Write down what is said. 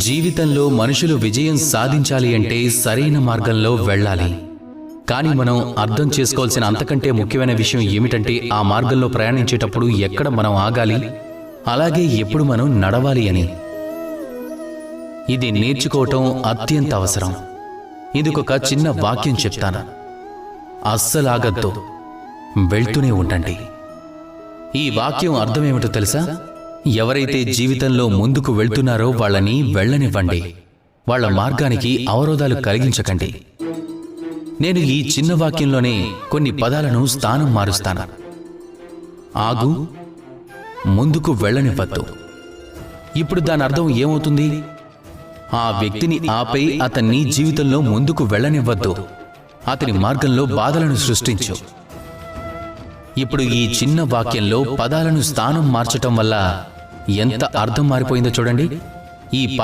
జీవితంలో మనుషులు విజయం సాధించాలి అంటే సరైన మార్గంలో వెళ్ళాలి. కానీ మనం అర్థం చేసుకోవాల్సిన అంతకంటే ముఖ్యమైన విషయం ఏమిటంటే ఆ మార్గంలో ప్రయాణించేటప్పుడు ఎక్కడ మనం ఆగాలి, అలాగే ఎప్పుడు మనం నడవాలి అని. ఇది నేర్చుకోవటం అత్యంత అవసరం. ఇందుకొక చిన్న వాక్యం చెప్తాను. అస్సలాగద్దు, వెళ్తూనే ఉండండి. ఈ వాక్యం అర్థమేమిటో తెలుసా? ఎవరైతే జీవితంలో ముందుకు వెళ్తున్నారో వాళ్ళని వెళ్ళనివ్వండి. వాళ్ళ మార్గానికి అవరోధాలు కలిగించకండి. నేను ఈ చిన్న వాక్యంలోనే కొన్ని పదాలను స్థానం మారుస్తాను. ఆగు, ముందుకు వెళ్ళనివ్వద్దు. ఇప్పుడు దాని అర్థం ఏమవుతుంది? ఆ వ్యక్తిని ఆపై అతన్ని జీవితంలో ముందుకు వెళ్ళనివ్వద్దు. అతని మార్గంలో బాధలను సృష్టించు. ఇప్పుడు ఈ చిన్న వాక్యంలో పదాలను స్థానం మార్చటం వల్ల ఎంత అర్థం మారిపోయిందో చూడండి. ఈ